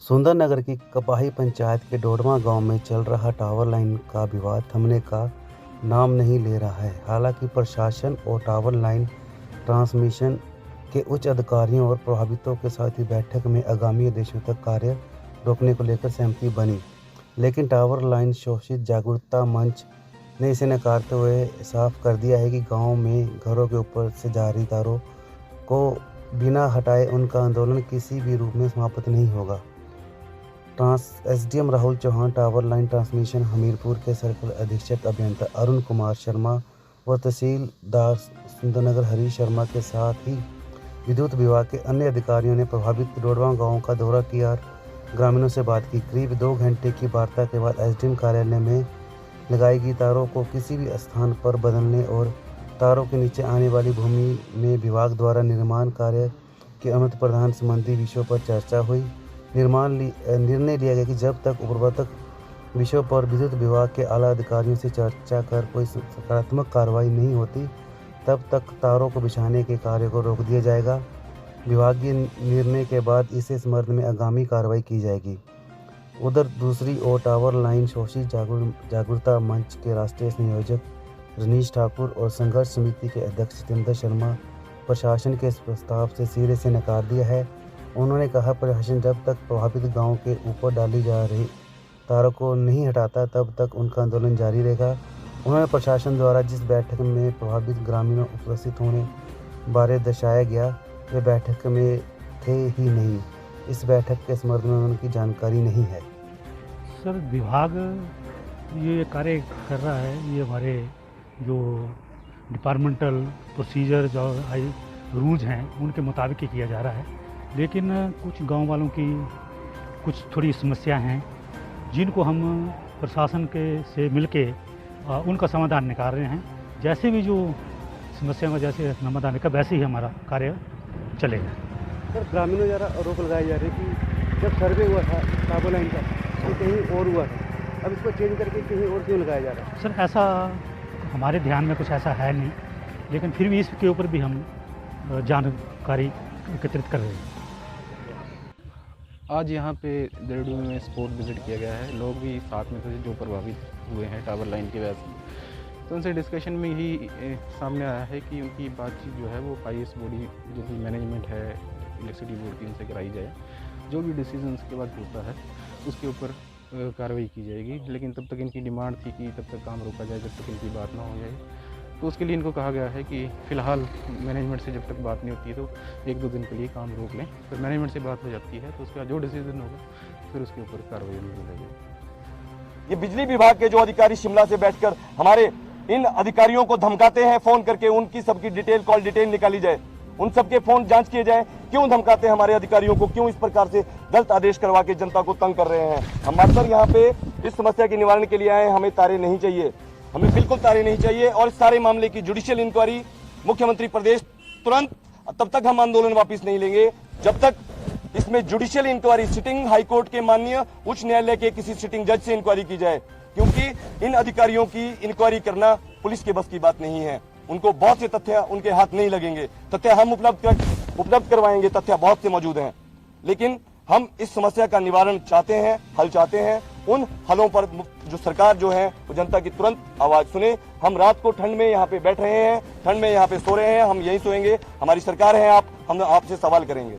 सुंदरनगर की कपाही पंचायत के डोडमा गांव में चल रहा टावर लाइन का विवाद थमने का नाम नहीं ले रहा है। हालांकि प्रशासन और टावर लाइन ट्रांसमिशन के उच्च अधिकारियों और प्रभावितों के साथ ही बैठक में आगामी आदेशों तक कार्य रोकने को लेकर सहमति बनी, लेकिन टावर लाइन शोषित जागरूकता मंच ने इसे नकारते हुए साफ कर दिया है कि गाँव में घरों के ऊपर से जारी तारों को बिना हटाए उनका आंदोलन किसी भी रूप में समाप्त नहीं होगा। SDM Rahul Chauhan, tower line transmission Hamirpur के सर्कल अधीक्षक अभियंता अरुण कुमार शर्मा व तहसीलदार सुंदरनगर हरीश शर्मा के साथ ही विद्युत विभाग के अन्य अधिकारियों ने प्रभावित डोडवा गांव का दौरा किया और ग्रामीणों से बात की। करीब 2 घंटे की वार्ता के बाद एसडीएम कार्यालय में लगाई गई तारों को किसी भी स्थान पर बदलने और तारों के नीचे आने वाली भूमि में विभाग द्वारा निर्माण कार्य के अनुमति प्रदान संबंधी विषयों पर चर्चा हुई। निर्णय लिया गया कि जब तक उपर्वत विषयों पर विद्युत विभाग के आला अधिकारियों से चर्चा कर कोई सकारात्मक कार्रवाई नहीं होती, तब तक तारों को बिछाने के कार्य को रोक दिया जाएगा। विभागीय निर्णय के बाद इस संबंध में आगामी कार्रवाई की जाएगी। उधर दूसरी ओर टावर लाइन शोषित जागरूकता मंच के राष्ट्रीय संयोजक रनीश ठाकुर और संघर्ष समिति के अध्यक्ष सत्येंद्र शर्मा प्रशासन के इस प्रस्ताव से सिरे से नकार दिया है। उन्होंने कहा, प्रशासन जब तक प्रभावित गांव के ऊपर डाली जा रही तारों को नहीं हटाता तब तक उनका आंदोलन जारी रहेगा। उन्होंने प्रशासन द्वारा जिस बैठक में प्रभावित ग्रामीणों उपस्थित होने बारे दर्शाया गया, वे बैठक में थे ही नहीं। इस बैठक के संबंध में उनकी जानकारी नहीं है। सर, विभाग ये कार्य कर रहा है, ये हमारे जो डिपार्टमेंटल प्रोसीजर जो रूल्स हैं उनके मुताबिक ही किया जा रहा है, लेकिन कुछ गांव वालों की कुछ थोड़ी समस्या हैं जिनको हम प्रशासन के से मिलके उनका समाधान निकाल रहे हैं। जैसे भी जो समस्या का जैसे समाधान निकल वैसे ही हमारा कार्य चलेगा। सर, ग्रामीणों द्वारा आरोप लगाए जा रहे हैं कि जब सर्वे हुआ था टावर लाइन का तो कहीं और हुआ था, अब इसको चेंज करके कहीं और क्यों लगाया जा रहा है? सर, ऐसा हमारे ध्यान में कुछ ऐसा है नहीं, लेकिन फिर भी इसके ऊपर भी हम जानकारी एकत्रित कर रहे हैं। आज यहाँ पे देहरादून में स्पॉट विज़िट किया गया है। लोग भी साथ में थे जो प्रभावित हुए हैं टावर लाइन की वजह से। तो उनसे डिस्कशन में यही सामने आया है कि उनकी बातचीत जो है वो IAS बॉडी जो भी मैनेजमेंट है इलेक्ट्रिसिटी बोर्ड की, उनसे कराई जाए। जो भी डिसीजन उसके बाद होता है उसके ऊपर कार्रवाई की जाएगी। लेकिन तब तक इनकी डिमांड थी कि तब तक काम रोका जाए जब तक इनकी बात ना हो जाए। तो उसके लिए इनको कहा गया है कि फ़िलहाल मैनेजमेंट से जब तक बात नहीं होती है तो 1-2 दिन के लिए काम रोक लें। फिर मैनेजमेंट से बात हो जाती है तो उसका जो डिसीजन होगा फिर उसके ऊपर कार्रवाई की जाएगी। ये बिजली विभाग के जो अधिकारी शिमला से बैठकर हमारे इन अधिकारियों को धमकाते हैं, फोन करके उनकी सबकी डिटेल, कॉल डिटेल निकाली जाए, उन सबके फोन जांच किए जाए। क्यों धमकाते हैं हमारे अधिकारियों को, क्यों इस प्रकार से गलत आदेश करवा के जनता को तंग कर रहे हैं? हम अक्सर यहाँ पे इस समस्या के निवारण के लिए आए। हमें तारे नहीं चाहिए, हमें बिल्कुल तारे नहीं चाहिए। और इस सारे मामले की जुडिशियल इंक्वायरी मुख्यमंत्री प्रदेश तुरंत, तब तक हम आंदोलन वापस नहीं लेंगे जब तक इसमें जुडिशियल इंक्वायरी सिटिंग हाईकोर्ट के माननीय उच्च न्यायालय के किसी सिटिंग जज से इंक्वायरी की जाए। क्योंकि इन अधिकारियों की इंक्वायरी करना पुलिस के बस की बात नहीं है। उनको बहुत से तथ्य उनके हाथ नहीं लगेंगे। तथ्य हम उपलब्ध करवाएंगे, तथ्य बहुत से मौजूद हैं, लेकिन हम इस समस्या का निवारण चाहते हैं, हल चाहते हैं। उन हलों पर जो सरकार जो है वो जनता की तुरंत आवाज सुने। हम रात को ठंड में यहाँ पे बैठ रहे हैं, ठंड में यहाँ पे सो रहे हैं, हम यहीं सोएंगे। हमारी सरकार है, हम आपसे सवाल करेंगे।